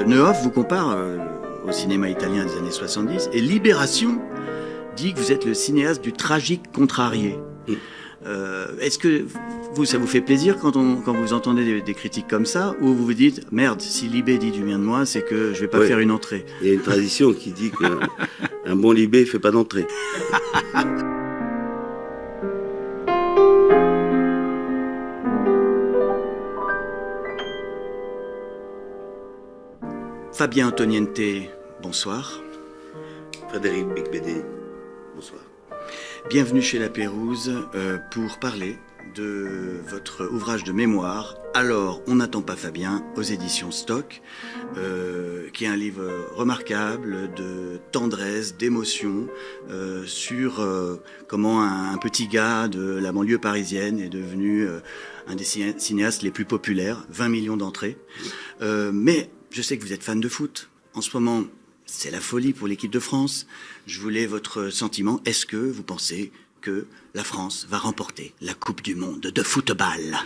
Neuhoff vous compare au cinéma italien des années 70 et Libération dit que vous êtes le cinéaste du tragique contrarié. Est-ce que ça vous fait plaisir quand vous entendez des critiques comme ça, ou vous vous dites merde, si Libé dit du bien de moi, c'est que je vais pas faire une entrée? Il y a une tradition qui dit qu'un bon Libé fait pas d'entrée. Fabien Antoniente, bonsoir. Frédéric Becbédé, bonsoir. Bienvenue chez La Pérouse pour parler de votre ouvrage de mémoire « Alors, on n'attend pas Fabien » aux éditions Stock, qui est un livre remarquable de tendresse, d'émotion, sur comment un petit gars de la banlieue parisienne est devenu un des cinéastes les plus populaires, 20 millions d'entrées. Mais je sais que vous êtes fan de foot. En ce moment, c'est la folie pour l'équipe de France. Je voulais votre sentiment. Est-ce que vous pensez que la France va remporter la Coupe du Monde de football?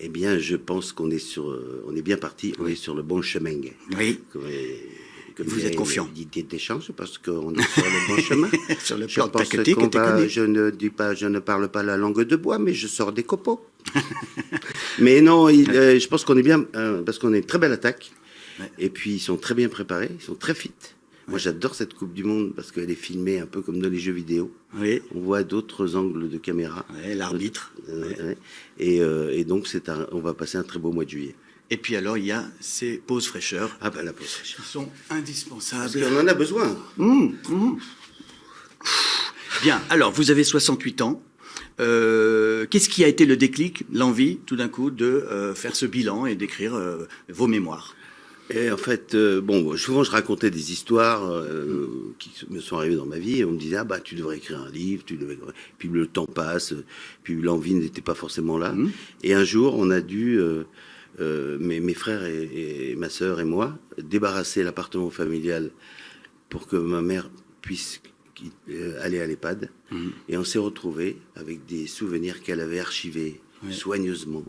Eh bien, je pense qu'on est on est bien parti, on est sur le bon chemin. Oui. Comme vous êtes confiant. Didier Deschamps, je pense qu'on est sur le bon chemin. Sur le je plan pense tactique, je ne parle pas la langue de bois, mais je sors des copeaux. Mais non, je pense qu'on est bien, parce qu'on a une très belle attaque. Ouais. Et puis, ils sont très bien préparés, ils sont très fit. Ouais. Moi, j'adore cette Coupe du Monde parce qu'elle est filmée un peu comme dans les jeux vidéo. Oui. On voit d'autres angles de caméra. Ouais, l'arbitre. Ouais. Et donc, on va passer un très beau mois de juillet. Et puis alors, il y a ces pauses fraîcheurs. Ah ben, la pause fraîcheur. Qui sont indispensables. Parce qu'on en a besoin. Bien, alors, vous avez 68 ans. Qu'est-ce qui a été le déclic, l'envie, tout d'un coup, de faire ce bilan et d'écrire vos mémoires? Et en fait, souvent je racontais des histoires qui me sont arrivées dans ma vie et on me disait tu devrais écrire un livre, puis le temps passe, puis l'envie n'était pas forcément là. Et un jour, on a dû, mes frères et ma sœur et moi, débarrasser l'appartement familial pour que ma mère puisse aller à l'EHPAD. Et on s'est retrouvés avec des souvenirs qu'elle avait archivés soigneusement.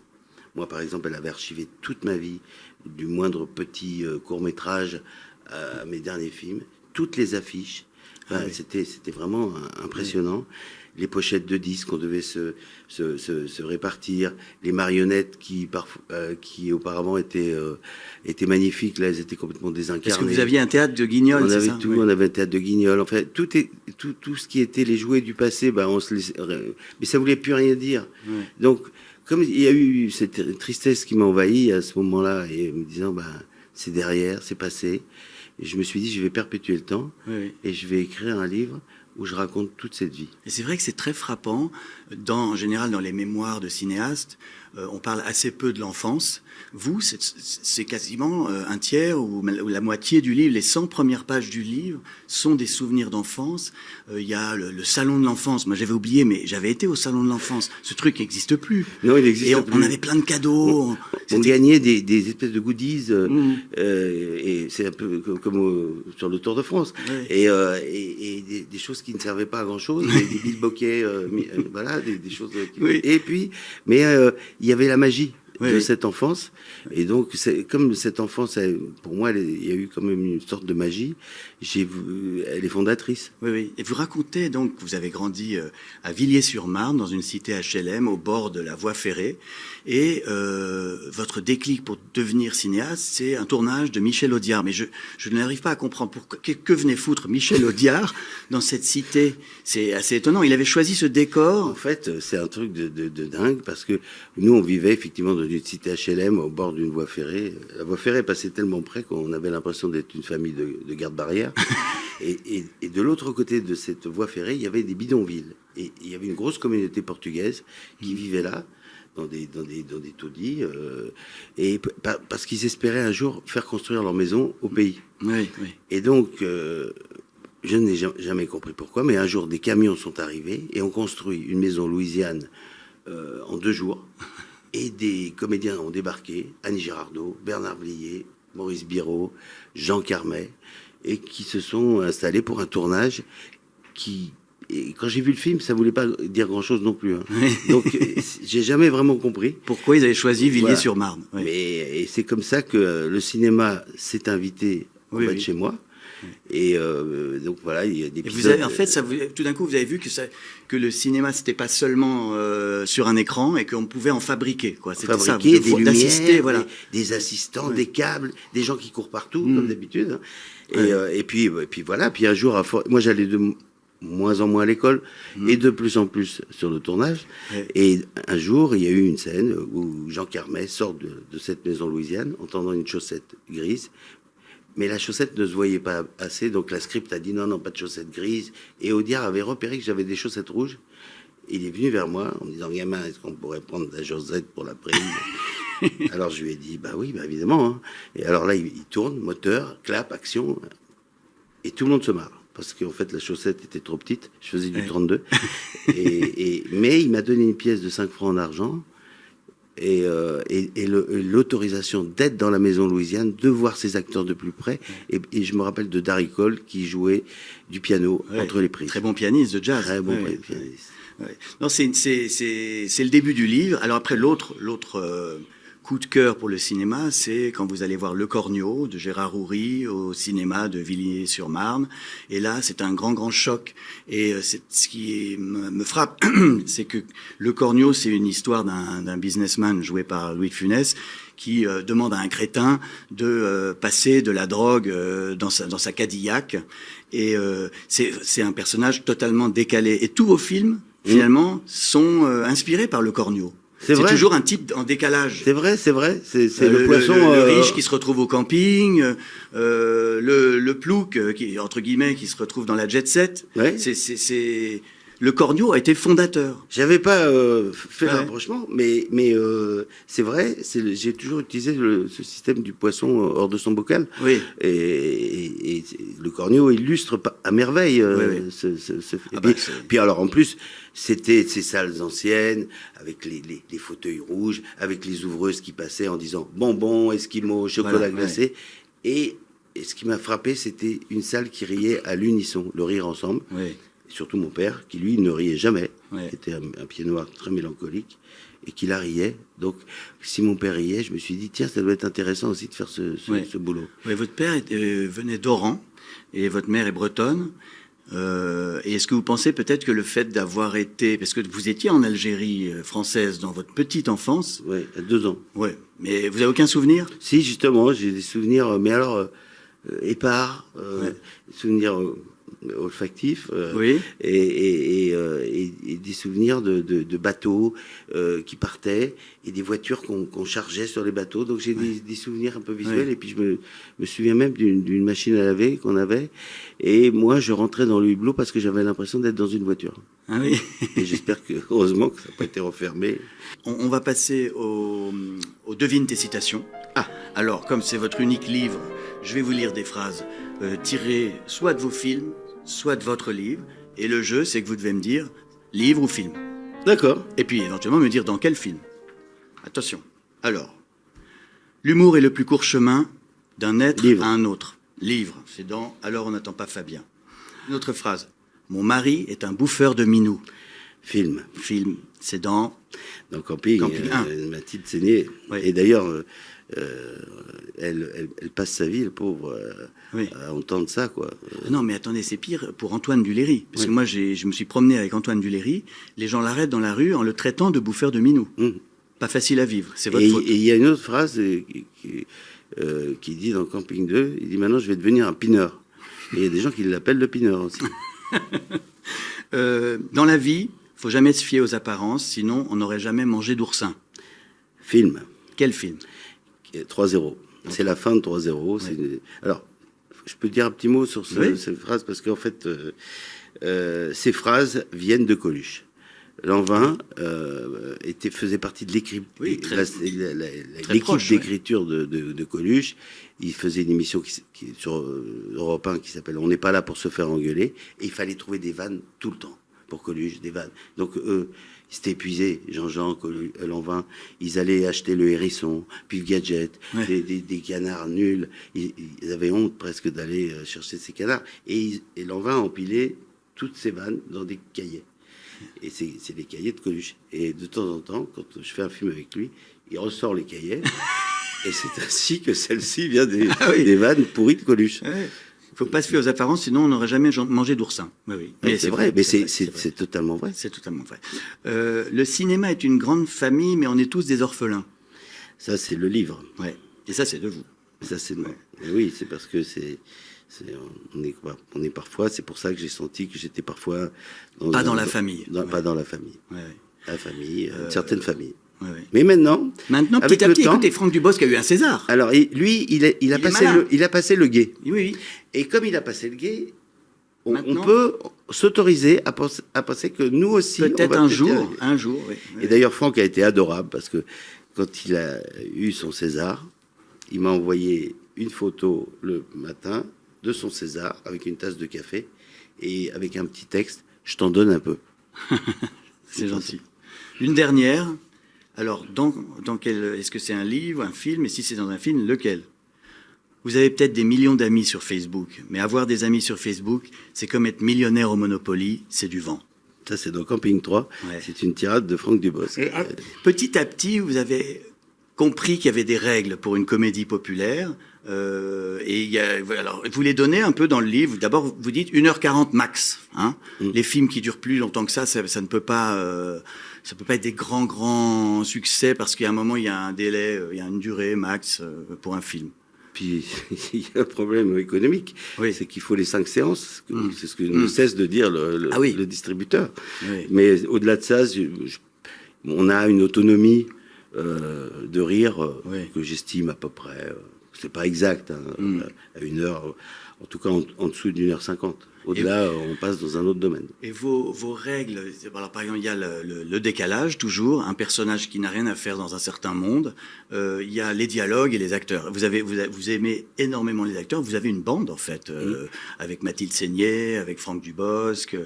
Moi, par exemple, elle avait archivé toute ma vie, du moindre petit court-métrage à mes derniers films, toutes les affiches. Enfin, c'était vraiment impressionnant. Les pochettes de disques, on devait se répartir. Les marionnettes qui auparavant étaient magnifiques, là, elles étaient complètement désincarnées. Parce que vous aviez un théâtre de Guignol, c'est ça? On avait tout, on avait un théâtre de Guignol. En fait, tout ce qui était les jouets du passé, on se laissait... Mais ça voulait plus rien dire. Donc, comme il y a eu cette tristesse qui m'a envahi à ce moment-là, et me disant, c'est derrière, c'est passé, et je me suis dit, je vais perpétuer le temps, et je vais écrire un livre où je raconte toute cette vie. Et c'est vrai que c'est très frappant. En général, dans les mémoires de cinéastes, on parle assez peu de l'enfance. Vous, c'est quasiment un tiers ou la moitié du livre. Les 100 premières pages du livre sont des souvenirs d'enfance. Il y a le salon de l'enfance. Moi, j'avais oublié, mais j'avais été au salon de l'enfance. Ce truc n'existe plus. Non, il n'existe plus. On avait plein de cadeaux. On gagnait des espèces de goodies. Et c'est un peu comme sur le Tour de France. Et des choses qui ne servaient pas à grand-chose. Des bilboquets, voilà, des choses... Et puis, mais il y avait la magie de cette enfance. Et donc, comme cette enfance, pour moi, il y a eu quand même une sorte de magie. Elle est fondatrice. Oui. Et vous racontez donc que vous avez grandi à Villiers-sur-Marne, dans une cité HLM, au bord de la voie ferrée. Et votre déclic pour devenir cinéaste, c'est un tournage de Michel Audiard. Mais je n'arrive pas à comprendre que venait foutre Michel Audiard dans cette cité. C'est assez étonnant. Il avait choisi ce décor. En fait, c'est un truc de dingue, parce que nous, on vivait effectivement dans une cité HLM, au bord d'une voie ferrée. La voie ferrée passait tellement près qu'on avait l'impression d'être une famille de garde-barrière. Et de l'autre côté de cette voie ferrée, il y avait des bidonvilles. Et il y avait une grosse communauté portugaise qui vivait là, dans des taudis, et parce qu'ils espéraient un jour faire construire leur maison au pays. Et donc, je n'ai jamais compris pourquoi, mais un jour, des camions sont arrivés et ont construit une maison louisiane en 2 jours. Et des comédiens ont débarqué, Annie Girardot, Bernard Blier, Maurice Biraud, Jean Carmet, et qui se sont installés pour un tournage qui et quand j'ai vu le film, ça voulait pas dire grand-chose non plus. Hein. Oui. Donc, j'ai jamais vraiment compris. Pourquoi ils avaient choisi Villiers-sur-Marne? Voilà. Et c'est comme ça que le cinéma s'est invité en bas de chez moi. Et donc voilà, il y a des épisodes. Et vous avez, en fait, tout d'un coup, vous avez vu que le cinéma, c'était pas seulement sur un écran et qu'on pouvait en fabriquer. Quoi. C'était fabriquer ça, des lumières, voilà. des assistants, des câbles, des gens qui courent partout, comme d'habitude. Et puis voilà. Puis un jour, moi j'allais de moins en moins à l'école et de plus en plus sur le tournage. Et un jour, il y a eu une scène où Jean Carmet sort de cette maison louisiane en tendant une chaussette grise. Mais la chaussette ne se voyait pas assez, donc la script a dit non, pas de chaussette grise. Et Audiard avait repéré que j'avais des chaussettes rouges. Il est venu vers moi en me disant, gamin, est-ce qu'on pourrait prendre ta chaussette pour la prise? Alors je lui ai dit, bah oui, bah évidemment. Hein. Et alors là, il tourne, moteur, clap, action, et tout le monde se marre. Parce qu'en fait, la chaussette était trop petite, je faisais du 32. Mais il m'a donné une pièce de 5 francs en argent. Et l'autorisation d'être dans la maison louisiane, de voir ces acteurs de plus près. Et je me rappelle de Darry Cole qui jouait du piano entre les prises. Très bon pianiste de jazz. Très bon pianiste. Non, c'est le début du livre. Alors après, l'autre coup de cœur pour le cinéma, c'est quand vous allez voir Le Cornio de Gérard Houry au cinéma de Villiers-sur-Marne. Et là, c'est un grand choc. Et ce qui me frappe, c'est que Le Cornio, c'est une histoire d'un businessman joué par Louis de Funès qui demande à un crétin de passer de la drogue dans sa Cadillac. Et c'est un personnage totalement décalé. Et tous vos films, finalement, sont inspirés par Le Cornio. C'est toujours un type en décalage. C'est vrai. C'est le poisson. Le riche qui se retrouve au camping, le plouc, qui, entre guillemets, qui se retrouve dans la jet set. Ouais. Le Cornio a été fondateur. J'avais pas fait le rapprochement, mais c'est vrai. J'ai toujours utilisé ce système du poisson hors de son bocal. Oui. Et le Cornio illustre à merveille puis alors en plus, c'était ces salles anciennes avec les fauteuils rouges, avec les ouvreuses qui passaient en disant bonbons, esquimaux, chocolat glacé. Et ce qui m'a frappé, c'était une salle qui riait à l'unisson, le rire ensemble. Oui. Surtout mon père, qui lui ne riait jamais, qui était un pied noir très mélancolique, et qui la riait. Donc, si mon père riait, je me suis dit, tiens, ça doit être intéressant aussi de faire ce boulot. Oui, votre père venait d'Oran, et votre mère est bretonne. Et est-ce que vous pensez peut-être que le fait d'avoir été... Parce que vous étiez en Algérie française dans votre petite enfance. Oui, à 2 ans. Oui, mais vous n'avez aucun souvenir? Si, justement, j'ai des souvenirs, mais alors, épars, souvenirs... olfactif et des souvenirs de bateaux qui partaient et des voitures qu'on chargeait sur les bateaux, donc j'ai des souvenirs un peu visuels et puis je me souviens même d'une machine à laver qu'on avait et moi je rentrais dans le hublot parce que j'avais l'impression d'être dans une voiture. Ah oui. Et j'espère que heureusement que ça n'a pas été refermé. On va passer au devine tes citations. Alors comme c'est votre unique livre, je vais vous lire des phrases tirées soit de vos films, soit de votre livre, et le jeu, c'est que vous devez me dire livre ou film. D'accord. Et puis éventuellement me dire dans quel film. Attention. Alors, l'humour est le plus court chemin d'un être à un autre. Livre, c'est dans Alors on n'attend pas Fabien. Une autre phrase. Mon mari est un bouffeur de minou. Film, c'est dans Camping 1. Mathilde Seigné. Et d'ailleurs... elle passe sa vie, le pauvre, à entendre ça, quoi. Non, mais attendez, c'est pire pour Antoine Duléry. Parce que moi, je me suis promené avec Antoine Duléry. Les gens l'arrêtent dans la rue en le traitant de bouffeur de minou. Pas facile à vivre, c'est votre faute. Et il y a une autre phrase qui dit dans Camping 2, il dit maintenant je vais devenir un pineur. Et il y a des gens qui l'appellent le pineur aussi. Dans la vie, faut jamais se fier aux apparences, sinon on n'aurait jamais mangé d'oursin. Film. Quel film? 3-0. C'est la fin de 3-0. Alors, je peux dire un petit mot sur ces phrases, parce qu'en fait, ces phrases viennent de Coluche. Lanvin faisait partie de l'équipe d'écriture de Coluche. Il faisait une émission sur Europe 1 qui s'appelle « On n'est pas là pour se faire engueuler ». Et il fallait trouver des vannes tout le temps pour Coluche, des vannes. Donc, ils s'étaient épuisés, Jean-Jean, Lanvin. Ils allaient acheter le hérisson, Pif Gadget, des canards nuls. Ils avaient honte presque d'aller chercher ces canards. Et Lanvin empilait toutes ses vannes dans des cahiers. Et c'est des cahiers de Coluche. Et de temps en temps, quand je fais un film avec lui, il ressort les cahiers. Et c'est ainsi que celle-ci vient des vannes pourries de Coluche. Il ne faut pas se fier aux apparences, sinon on n'aurait jamais mangé d'oursin. Oui. C'est vrai, mais c'est totalement vrai. C'est totalement vrai. Le cinéma est une grande famille, mais on est tous des orphelins. Ça, c'est le livre. Ouais. Et ça, c'est de vous. Ça, c'est de moi. Et oui, c'est parce que on est parfois, c'est pour ça que j'ai senti que j'étais parfois... Pas dans la famille. Pas dans la famille. Ouais. La famille, une certaine famille. Ouais. Mais maintenant, petit à petit, écoutez, Franck Dubosc a eu un César. Alors, lui, il a passé le gué. Oui. Et comme il a passé le gué, on peut s'autoriser à penser que nous aussi... Peut-être un jour, oui. Et d'ailleurs, Franck a été adorable, parce que quand il a eu son César, il m'a envoyé une photo le matin de son César avec une tasse de café et avec un petit texte « Je t'en donne un peu ». C'est gentil. Une dernière. Alors, dans quel... Est-ce que c'est un livre, un film? Et si c'est dans un film, lequel? Vous avez peut-être des millions d'amis sur Facebook, mais avoir des amis sur Facebook, c'est comme être millionnaire au Monopoly, c'est du vent. Ça, c'est dans Camping 3. Ouais. C'est une tirade de Franck Dubosc. Et petit à petit, vous avez compris qu'il y avait des règles pour une comédie populaire. Alors, vous les donnez un peu dans le livre. D'abord, vous dites 1h40 max. Hein. Les films qui durent plus longtemps que ça ne peut pas... ça peut pas être des grands succès parce qu'à un moment, il y a un délai, il y a une durée max pour un film. Puis, il y a un problème économique. Oui. C'est qu'il faut les 5 séances. C'est ce que ne cesse de dire le distributeur. Oui. Mais au-delà de ça, on a une autonomie de rire que j'estime à peu près... c'est pas exact, hein, à 1 heure, en tout cas en dessous d'1h50. Au-delà, on passe dans un autre domaine. Et vos règles, alors, par exemple, il y a le décalage, toujours, un personnage qui n'a rien à faire dans un certain monde. Il y a les dialogues et les acteurs. Vous aimez énormément les acteurs. Vous avez une bande, en fait, avec Mathilde Seigné, avec Franck Dubosc.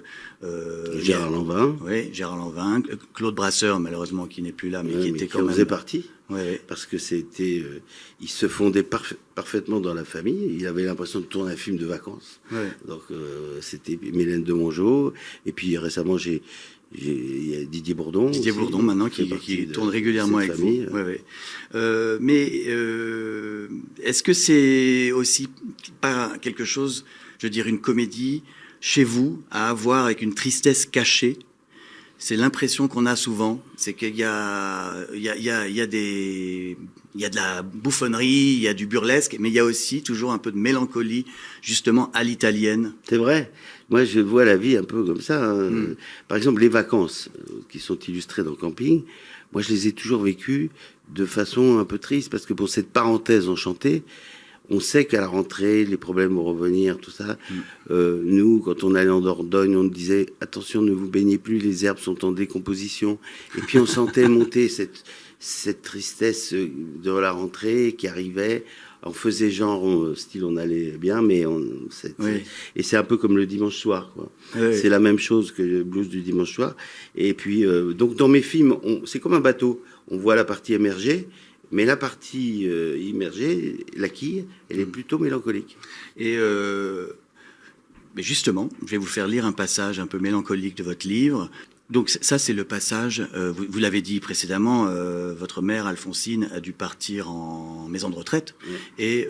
Gérard Lanvin. Oui, Gérard Lanvin. Claude Brasseur, malheureusement, qui n'est plus là, mais qui était quand même... faisait partie. Ouais. Parce que il se fondait parfaitement dans la famille. Il avait l'impression de tourner un film de vacances. Ouais. Donc c'était Mylène de Mongeau. Et puis récemment, il y a Didier Bourdon. Didier Bourdon maintenant qui tourne régulièrement avec famille. Vous. Ouais. Est-ce que c'est aussi pas quelque chose, je veux dire, une comédie chez vous à avoir avec une tristesse cachée? C'est l'impression qu'on a souvent, c'est qu'il y a de la bouffonnerie, il y a du burlesque, mais il y a aussi toujours un peu de mélancolie, justement, à l'italienne. C'est vrai. Moi, je vois la vie un peu comme ça. Hein. Par exemple, les vacances qui sont illustrées dans Camping, moi, je les ai toujours vécues de façon un peu triste, parce que pour cette parenthèse enchantée, on sait qu'à la rentrée, les problèmes vont revenir, tout ça. Nous, quand on allait en Dordogne, on disait « Attention, ne vous baignez plus, les herbes sont en décomposition ». Et puis on sentait monter cette tristesse de la rentrée qui arrivait. On faisait genre, style on allait bien, mais et c'est un peu comme le dimanche soir, quoi. Oui. C'est la même chose que le blues du dimanche soir. Et puis, donc dans mes films, c'est comme un bateau. On voit la partie émerger, mais la partie immergée, la quille, elle est plutôt mélancolique. Et mais justement, je vais vous faire lire un passage un peu mélancolique de votre livre. Donc ça, c'est le passage, vous l'avez dit précédemment, votre mère, Alphonsine, a dû partir en maison de retraite. Et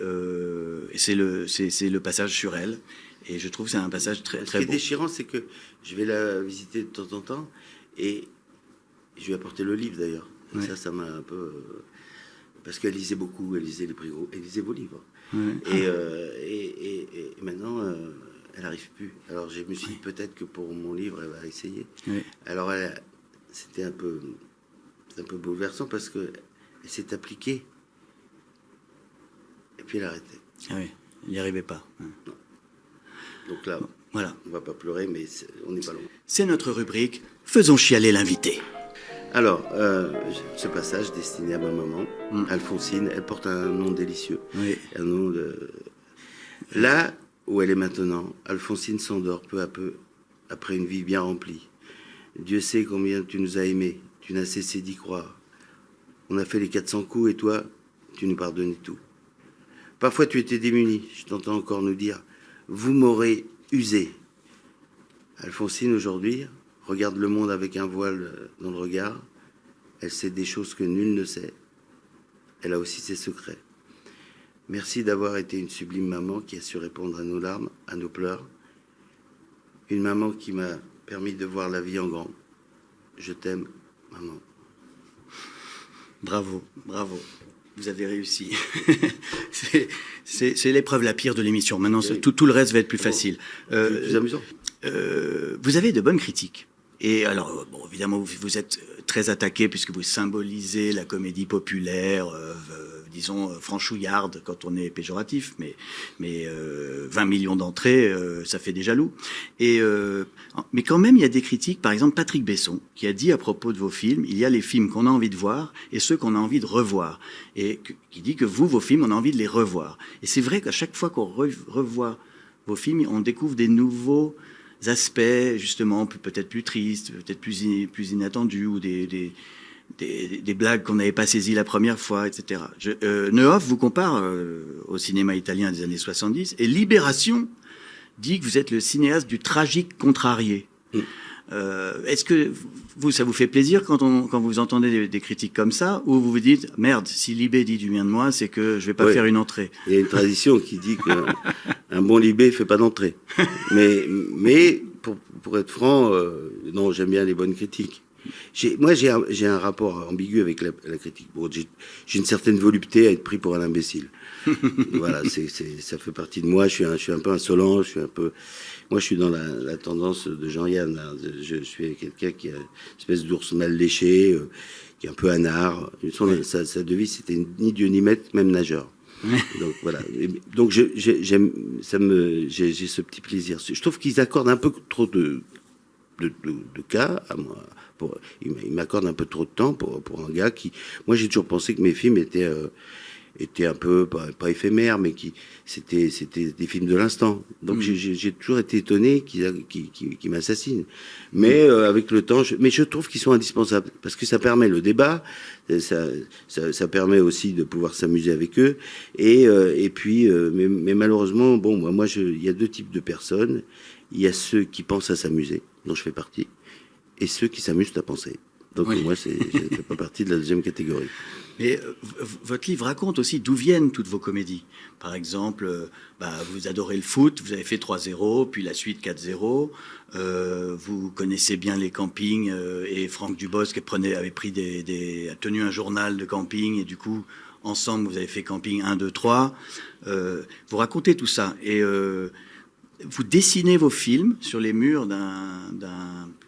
c'est le passage sur elle. Et je trouve que c'est un passage très beau. Ce qui est déchirant, c'est que je vais la visiter de temps en temps, et je lui ai apporté le livre d'ailleurs. Ouais. Ça m'a un peu... parce qu'elle lisait beaucoup, elle lisait vos livres. Ouais. Et maintenant, elle n'arrive plus. Alors je me suis dit peut-être que pour mon livre, elle va essayer. Ouais. Alors c'était un peu bouleversant parce qu'elle s'est appliquée. Et puis elle a arrêté. Ah oui, il n'y arrivait pas. Non. Donc là, voilà. On ne va pas pleurer, mais on n'est pas loin. C'est notre rubrique « Faisons chialer l'invité ». Alors, ce passage destiné à ma maman, Alphonsine, elle porte un nom délicieux. Oui. Un nom de... Là où elle est maintenant, Alphonsine s'endort peu à peu, après une vie bien remplie. Dieu sait combien tu nous as aimés, tu n'as cessé d'y croire. On a fait les 400 coups et toi, tu nous pardonnais tout. Parfois tu étais démuni, je t'entends encore nous dire, vous m'aurez usé. Alphonsine, aujourd'hui, regarde le monde avec un voile dans le regard. Elle sait des choses que nul ne sait. Elle a aussi ses secrets. Merci d'avoir été une sublime maman qui a su répondre à nos larmes, à nos pleurs. Une maman qui m'a permis de voir la vie en grand. Je t'aime, maman. Bravo, bravo. Vous avez réussi. C'est l'épreuve la pire de l'émission. Maintenant, oui. tout le reste va être plus facile. Plus amusant. Vous avez de bonnes critiques. Et alors, bon, évidemment, vous êtes très attaqué puisque vous symbolisez la comédie populaire, disons franchouillarde quand on est péjoratif, mais 20 millions d'entrées, ça fait des jaloux. Mais quand même, il y a des critiques. Par exemple, Patrick Besson, qui a dit à propos de vos films, il y a les films qu'on a envie de voir et ceux qu'on a envie de revoir. Et qui dit que vos films, on a envie de les revoir. Et c'est vrai qu'à chaque fois qu'on revoit vos films, on découvre des nouveaux aspects, justement, peut-être plus tristes, peut-être plus inattendus, ou des blagues qu'on n'avait pas saisies la première fois, etc. Neuhoff vous compare au cinéma italien des années 70, et Libération dit que vous êtes le cinéaste du tragique contrarié. Est-ce que ça vous fait plaisir quand vous entendez des critiques comme ça, ou vous vous dites, merde, si Libé dit du bien de moi, c'est que je vais pas faire une entrée? Il y a une tradition qui dit qu'un bon Libé fait pas d'entrée. Mais pour être franc, non, j'aime bien les bonnes critiques. Moi, j'ai un rapport ambigu avec la critique. Bon, j'ai une certaine volupté à être pris pour un imbécile. Voilà, ça fait partie de moi. Je suis un peu insolent. Moi, je suis dans la tendance de Jean-Yann. Je suis quelqu'un qui a une espèce d'ours mal léché, qui est un peu anard. Sa devise, c'était ni Dieu ni maître, même nageur. Donc voilà. Donc j'ai ce petit plaisir. Je trouve qu'ils accordent un peu trop de cas à moi. Il m'accorde un peu trop de temps pour un gars qui... Moi, j'ai toujours pensé que mes films étaient un peu, pas éphémères, mais c'était des films de l'instant. Donc j'ai toujours été étonné qu'ils m'assassinent. Mais avec le temps, je trouve qu'ils sont indispensables, parce que ça permet le débat, ça permet aussi de pouvoir s'amuser avec eux. Et puis, mais malheureusement, bon, moi, il y a deux types de personnes. Il y a ceux qui pensent à s'amuser, dont je fais partie, et ceux qui s'amusent à penser. Donc moi, je ne fais pas partie de la deuxième catégorie. Mais votre livre raconte aussi d'où viennent toutes vos comédies. Par exemple, vous adorez le foot, vous avez fait 3-0, puis la suite 4-0. Vous connaissez bien les campings, et Franck Dubosc a tenu un journal de camping, et du coup, ensemble, vous avez fait camping 1, 2, 3. Vous racontez tout ça. Et vous dessinez vos films sur les murs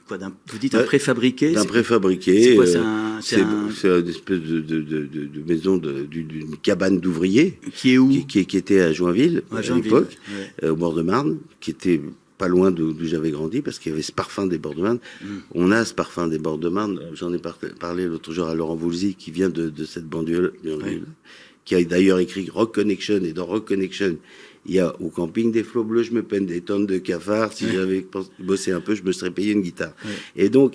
vous dites un préfabriqué? D'un préfabriqué. C'est quoi? C'est une espèce de maison, d'une cabane d'ouvriers. Qui est où? Qui était à Joinville, à l'époque, au bord de Marne, qui était pas loin d'où j'avais grandi, parce qu'il y avait ce parfum des bords de Marne. On a ce parfum des bords de Marne. J'en ai parlé l'autre jour à Laurent Voulzy, qui vient de cette banlieue, qui a d'ailleurs écrit Rock Connection, et dans Rock Connection, il y a au camping des flots bleus, je me peine des tonnes de cafards. Si j'avais bossé un peu, je me serais payé une guitare. Et donc,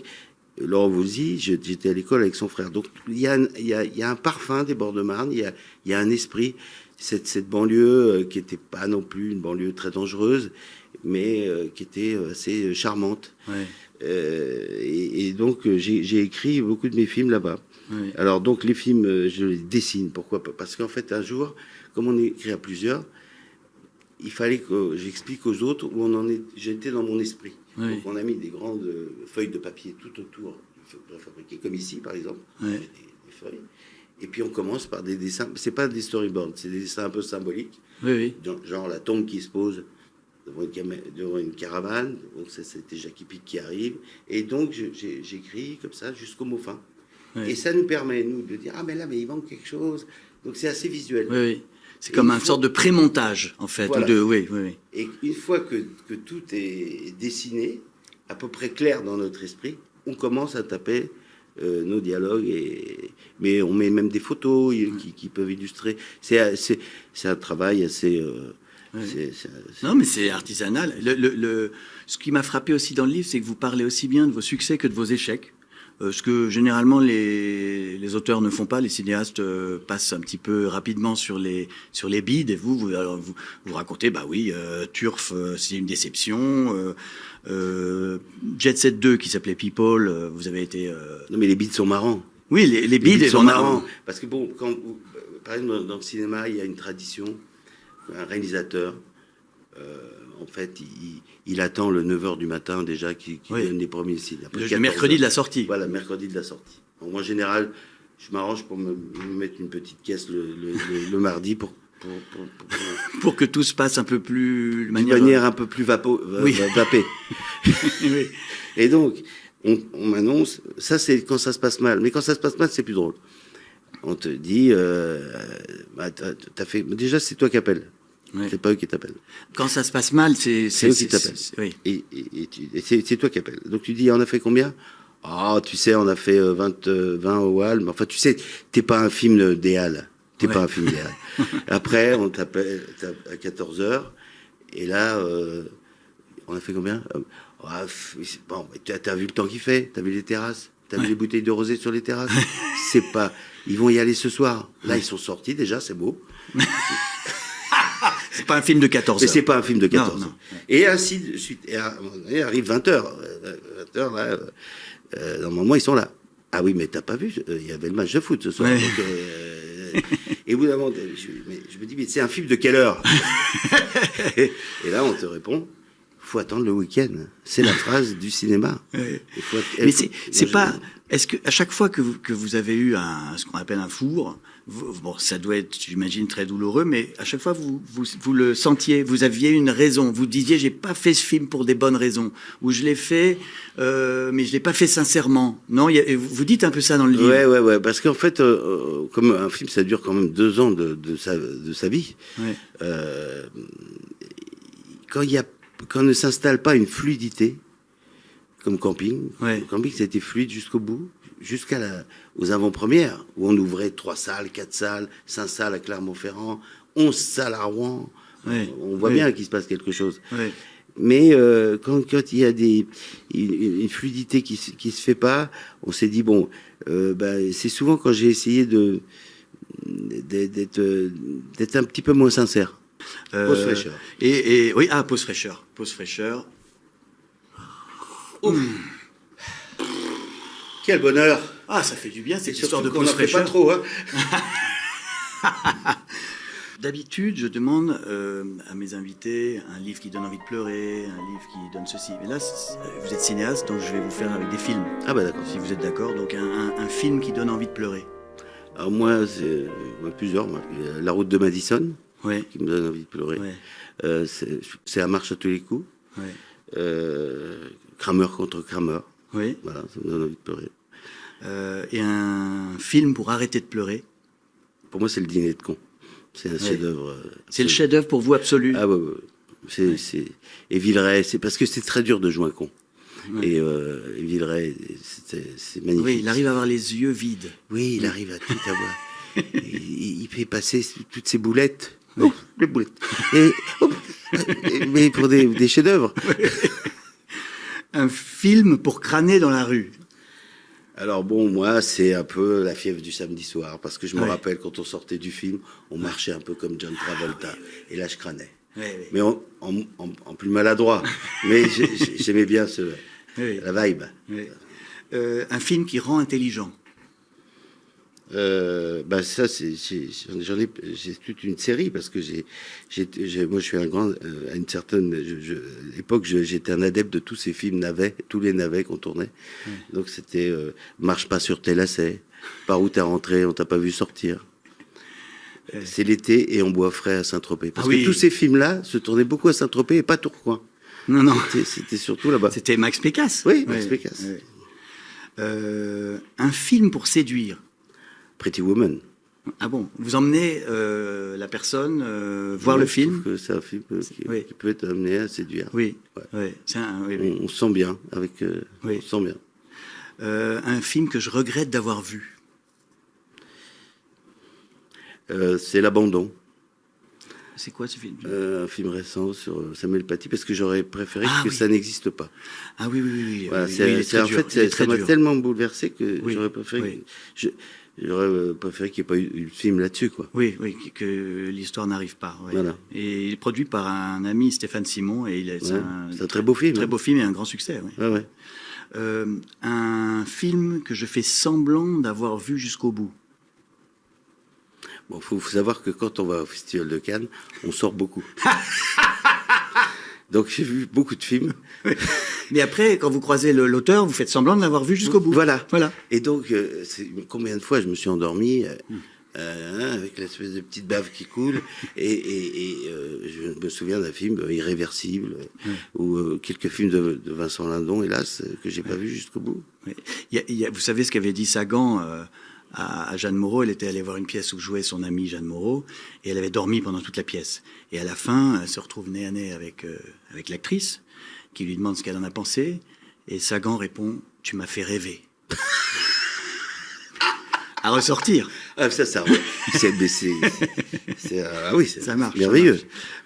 Laurent Voulzy, j'étais à l'école avec son frère. Donc, il y a un parfum des bords de Marne, il y a un esprit. Cette banlieue qui n'était pas non plus une banlieue très dangereuse, mais qui était assez charmante. Et donc, j'ai écrit beaucoup de mes films là-bas. Alors, donc, les films, je les dessine. Pourquoi? Parce qu'en fait, un jour, comme on écrit à plusieurs, il fallait que j'explique aux autres où on en est. J'étais dans mon esprit. Donc on a mis des grandes feuilles de papier tout autour de fabriquer, comme ici par exemple, des feuilles. Et puis on commence par des dessins. C'est pas des storyboards, c'est des dessins un peu symboliques. Genre la tombe qui se pose devant une caravane. Donc c'était Jackie Pic qui arrive. Et donc j'écris comme ça jusqu'au mot fin. Et ça nous permet, nous, de dire, mais il manque quelque chose. Donc c'est assez visuel. C'est comme une sorte de pré-montage, en fait. Voilà. Oui. Et une fois que tout est dessiné, à peu près clair dans notre esprit, on commence à taper nos dialogues. Mais on met même des photos qui peuvent illustrer. C'est un travail assez... Non, mais c'est artisanal. Ce qui m'a frappé aussi dans le livre, c'est que vous parlez aussi bien de vos succès que de vos échecs. ce que généralement les auteurs ne font pas. Les cinéastes passent un petit peu rapidement sur les bides. Et vous racontez, bah oui, Turf, c'est une déception. Jet Set 2 qui s'appelait People, vous avez été... Non, mais les bides sont marrants. Oui, les bides sont marrants. Parce que bon, par exemple, dans le cinéma, il y a une tradition. Un réalisateur, en fait, il attend le 9h du matin déjà qui donne les premiers signes. Le mercredi de la sortie. Voilà, mercredi de la sortie. Donc, en général, je m'arrange pour me mettre une petite caisse le mardi pour que tout se passe un peu plus... De manière un peu plus vapée. Oui. Et donc, on m'annonce, ça c'est quand ça se passe mal. Mais quand ça se passe mal, c'est plus drôle. On te dit, t'as fait... Déjà, c'est toi qui appelles. Ouais. C'est pas eux qui t'appellent. Quand ça se passe mal, c'est eux qui t'appellent. Oui. Et c'est toi qui appelles. Donc tu dis, on a fait combien? Ah, tu sais, on a fait 20 au Hall. Mais enfin, tu sais, t'es pas un film des Halles. T'es pas un film des Halles. Après, on t'appelle à 14h. Et là, on a fait combien? Bon, t'as vu le temps qu'il fait? T'as vu les terrasses? T'as vu les bouteilles de rosé sur les terrasses? C'est pas... Ils vont y aller ce soir. Là, ils sont sortis déjà, c'est beau. C'est pas un film de 14 heures. Mais c'est pas un film de 14 heures. Et ainsi de suite. Et arrive 20h. 20h, là, normalement, ils sont là. Ah oui, mais t'as pas vu? Il y avait le match de foot ce soir. Ouais. Donc, et au bout d'un moment, je me dis, mais c'est un film de quelle heure? Et là, on te répond, faut attendre le week-end. C'est la phrase du cinéma. Ouais. Mais c'est pas... Est-ce que à chaque fois que vous avez eu ce qu'on appelle un four, bon, ça doit être, j'imagine, très douloureux, mais à chaque fois vous le sentiez, vous aviez une raison, vous disiez, j'ai pas fait ce film pour des bonnes raisons, ou je l'ai fait, mais je l'ai pas fait sincèrement. Non, vous dites un peu ça dans le livre. Ouais, parce qu'en fait, comme un film, ça dure quand même 2 ans de sa vie. Ouais. Quand ne s'installe pas une fluidité, comme Camping. Ouais. Camping, ça a été fluide jusqu'au bout, aux avant-premières, où on ouvrait 3 salles, 4 salles, 5 salles à Clermont-Ferrand, 11 salles à Rouen. Ouais. On voit bien qu'il se passe quelque chose. Ouais. Mais quand il y a une fluidité qui se fait pas, on s'est dit, bon, c'est souvent quand j'ai essayé d'être un petit peu moins sincère. Pause fraîcheur. Oui, pause fraîcheur. Pause fraîcheur. Quel bonheur! Ah, ça fait du bien cette histoire de pause fraîcheur. Pas trop, hein. D'habitude, je demande à mes invités un livre qui donne envie de pleurer, un livre qui donne ceci. Mais là, vous êtes cinéaste, donc je vais vous faire avec des films. Ah bah d'accord. Si vous êtes d'accord, donc un film qui donne envie de pleurer. Alors moi, c'est plusieurs. La route de Madison, ouais, qui me donne envie de pleurer. Ouais. C'est À marche à tous les coups. Ouais. Kramer contre Kramer. Oui. Voilà, ça me donne envie de pleurer. Et un film pour arrêter de pleurer? Pour moi, c'est Le Dîner de cons. C'est un chef-d'œuvre. C'est le chef-d'œuvre pour vous absolu? Ah ouais. Et Villeray, c'est parce que c'est très dur de jouer un con. Ouais. Et Villeray, c'est magnifique. Oui, il arrive à avoir les yeux vides. Oui, il arrive à tout avoir. il fait passer toutes ses boulettes. Oh, les boulettes. Mais pour des chefs-d'œuvre. Un film pour crâner dans la rue? Alors bon, moi, c'est un peu La fièvre du samedi soir, parce que je me rappelle quand on sortait du film, on marchait un peu comme John Travolta, et là je crânais. Mais en plus maladroit, mais j'aimais bien la vibe. Un film qui rend intelligent? Ça, j'ai toute une série, parce que moi je suis un grand, à une certaine époque, j'étais un adepte de tous ces films navets, tous les navets qu'on tournait. Donc c'était Marche pas sur tes lacets, Par où t'es rentré, on t'a pas vu sortir. C'est l'été et on boit frais à Saint-Tropez. Parce que tous ces films-là se tournaient beaucoup à Saint-Tropez et pas Tourcoing. Non. C'était surtout là-bas. C'était Max Pécasse. Oui, Max Pécasse. Un film pour séduire? Pretty Woman. Ah bon? Vous emmenez la personne voir le film? Je trouve que c'est un film qui peut être amené à séduire. Oui. Ouais. On se sent bien avec. On se sent bien. Un film que je regrette d'avoir vu? C'est L'Abandon. C'est quoi ce film? Un film récent sur Samuel Paty, parce que j'aurais préféré que oui. ça n'existe pas. Ah oui, oui, oui. Voilà, Oui, il est très en dur, fait, ça m'a dur. tellement bouleversé que Oui, j'aurais préféré, oui. j'aurais préféré qu'il n'y ait pas eu de film là-dessus, quoi. Oui, oui, que l'histoire n'arrive pas. Oui. Voilà. Et il est produit par un ami, Stéphane Simon, et c'est un très beau film. Très beau film et un grand succès. Oui. Ouais, ouais. Un film que je fais semblant d'avoir vu jusqu'au bout. Bon, faut savoir que quand on va au Festival de Cannes, on sort beaucoup. Donc j'ai vu beaucoup de films. Mais après, quand vous croisez l'auteur, vous faites semblant de l'avoir vu jusqu'au bout. Voilà. Voilà. Et donc, combien de fois je me suis endormi avec l'espèce de petite bave qui coule. Et je me souviens d'un film Irréversible, ou quelques films de Vincent Lindon, hélas, que j'ai pas vu jusqu'au bout. Oui. Vous savez ce qu'avait dit Sagan à Jeanne Moreau? Elle était allée voir une pièce où jouait son amie Jeanne Moreau, et elle avait dormi pendant toute la pièce. Et à la fin, elle se retrouve nez à nez avec l'actrice, qui lui demande ce qu'elle en a pensé, et Sagan répond « Tu m'as fait rêver ». À ressortir. Ah, ça ah oui, Ça marche. Merveilleux. Ça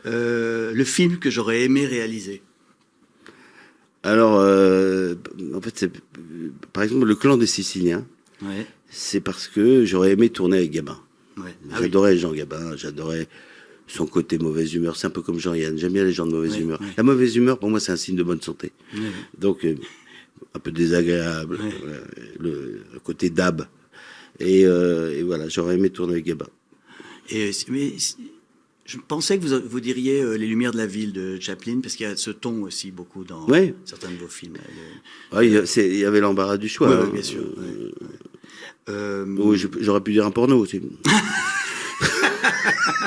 marche. Le film que j'aurais aimé réaliser. Alors, en fait, par exemple, Le Clan des Siciliens. Ouais. C'est parce que j'aurais aimé tourner avec Gabin. Ouais. J'adorais Jean Gabin, j'adorais son côté mauvaise humeur. C'est un peu comme Jean-Yann. J'aime bien les gens de mauvaise humeur. Ouais. La mauvaise humeur, pour moi, c'est un signe de bonne santé. Ouais. Donc, un peu désagréable. Ouais. Le côté dab. Et voilà, j'aurais aimé tourner avec Gabin. Mais je pensais que vous diriez Les Lumières de la Ville de Chaplin, parce qu'il y a ce ton aussi beaucoup dans certains de vos films. Il y avait l'embarras du choix. Oui, bien sûr. Oui, j'aurais pu dire un porno aussi.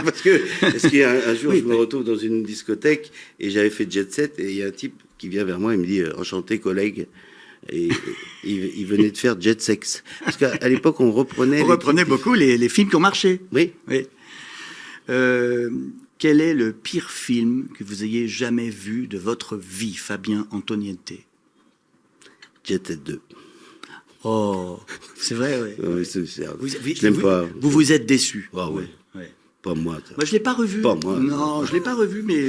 Parce qu'il y a un jour, je me retrouve dans une discothèque et j'avais fait Jet Set, et il y a un type qui vient vers moi et me dit enchanté collègue. Et il venait de faire Jet Sex. Parce qu'à l'époque, on reprenait beaucoup les films qui ont marché. Oui. Quel est le pire film que vous ayez jamais vu de votre vie, Fabien Antoniente? Jet Set 2. Oh, c'est vrai, oui. Oui, je l'aime pas. Vous vous êtes déçu. Ah oui. Pas moi. Moi, je l'ai pas revu. Pas moi. Non, je l'ai pas revu, mais.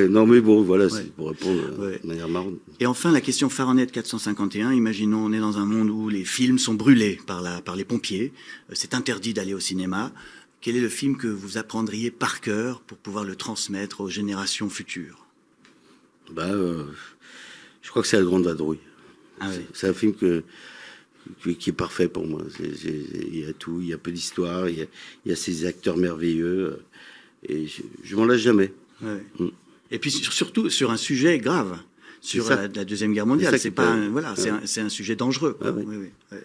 Non, mais bon, voilà, c'est pour répondre de manière marrante. Et enfin, la question Fahrenheit 451. Imaginons, on est dans un monde où les films sont brûlés par les pompiers. C'est interdit d'aller au cinéma. Quel est le film que vous apprendriez par cœur pour pouvoir le transmettre aux générations futures? Je crois que c'est La Grande Vadrouille. Ah oui. C'est un film qui est parfait pour moi. Il y a tout, il y a peu d'histoire, il y a ces acteurs merveilleux, et je m'en lasse jamais. Ouais. Et puis surtout sur un sujet grave, sur la Deuxième Guerre mondiale. C'est pas c'est un sujet dangereux. Ah, oui. Oui.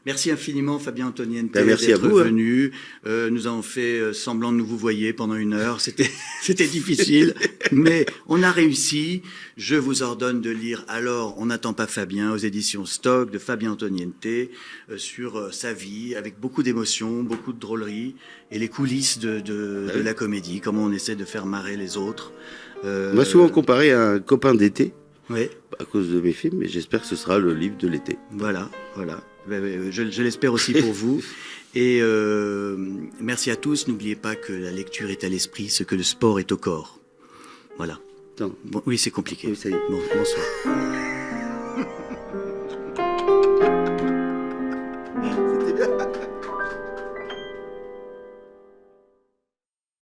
Merci infiniment, Fabien Antoniente, d'être venu. Nous avons fait semblant de nous vous voyez pendant 1 heure. C'était difficile, mais on a réussi. Je vous ordonne de lire Alors, on n'attend pas Fabien, aux éditions Stock, de Fabien Antoniente, sur sa vie, avec beaucoup d'émotions, beaucoup de drôleries, et les coulisses de la comédie, comment on essaie de faire marrer les autres. On m'a souvent comparé à un copain d'été, oui, à cause de mes films, mais j'espère que ce sera le livre de l'été. Voilà. Je l'espère aussi pour vous. Et merci à tous. N'oubliez pas que la lecture est à l'esprit, ce que le sport est au corps. Voilà. Bon, oui, c'est compliqué. Oui, ça y est. Bonsoir.